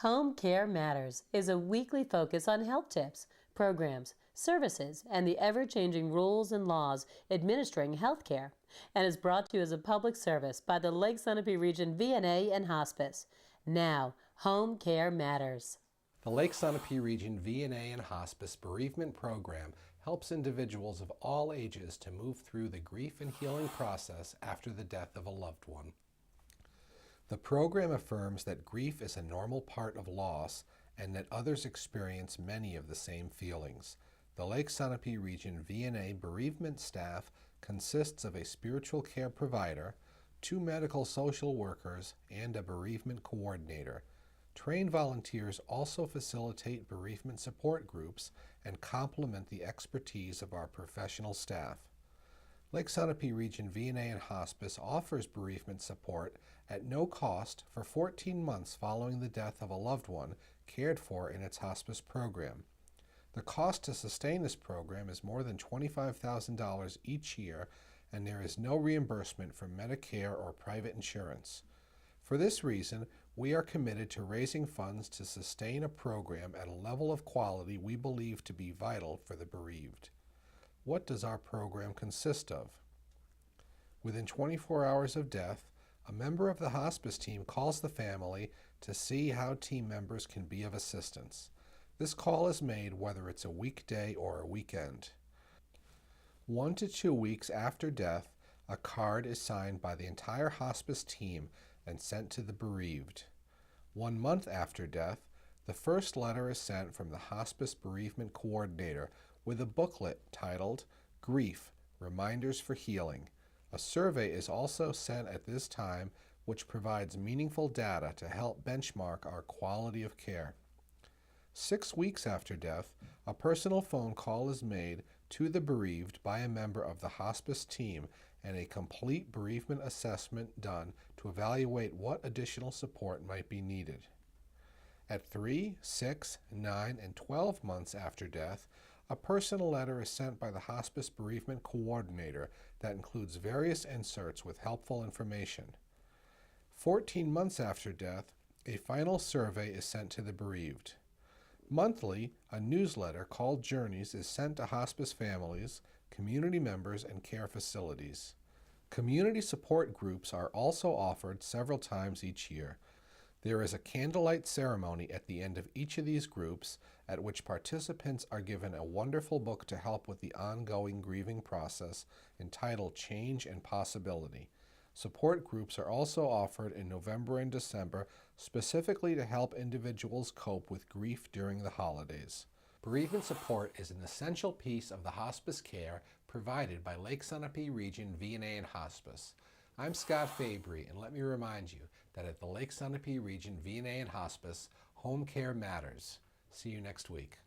Home Care Matters is a weekly focus on health tips, programs, services, and the ever-changing rules and laws administering health care, and is brought to you as a public service by the Lake Sunapee Region VNA and Hospice. Now, Home Care Matters. The Lake Sunapee Region VNA and Hospice Bereavement Program helps individuals of all ages to move through the grief and healing process after the death of a loved one. The program affirms that grief is a normal part of loss and that others experience many of the same feelings. The Lake Sunapee Region VNA bereavement staff consists of a spiritual care provider, 2 medical social workers, and a bereavement coordinator. Trained volunteers also facilitate bereavement support groups and complement the expertise of our professional staff. Lake Sunapee Region VNA and Hospice offers bereavement support at no cost for 14 months following the death of a loved one cared for in its hospice program. The cost to sustain this program is more than $25,000 each year, and there is no reimbursement from Medicare or private insurance. For this reason, we are committed to raising funds to sustain a program at a level of quality we believe to be vital for the bereaved. What does our program consist of? Within 24 hours of death, a member of the hospice team calls the family to see how team members can be of assistance. This call is made whether it's a weekday or a weekend. 1 to 2 weeks after death, a card is signed by the entire hospice team and sent to the bereaved. 1 month after death, the first letter is sent from the hospice bereavement coordinator with a booklet titled Grief, Reminders for Healing. A survey is also sent at this time which provides meaningful data to help benchmark our quality of care. 6 weeks after death, a personal phone call is made to the bereaved by a member of the hospice team and a complete bereavement assessment done to evaluate what additional support might be needed. At 3, 6, 9, and 12 months after death, a personal letter is sent by the hospice bereavement coordinator that includes various inserts with helpful information. 14 months after death, a final survey is sent to the bereaved. Monthly, a newsletter called Journeys is sent to hospice families, community members, and care facilities. Community support groups are also offered several times each year. There is a candlelight ceremony at the end of each of these groups at which participants are given a wonderful book to help with the ongoing grieving process entitled Change and Possibility. Support groups are also offered in November and December specifically to help individuals cope with grief during the holidays. Bereavement support is an essential piece of the hospice care provided by Lake Sunapee Region VNA and Hospice. I'm Scott Fabry, and let me remind you that at the Lake Sunapee Region VNA and Hospice, home care matters. See you next week.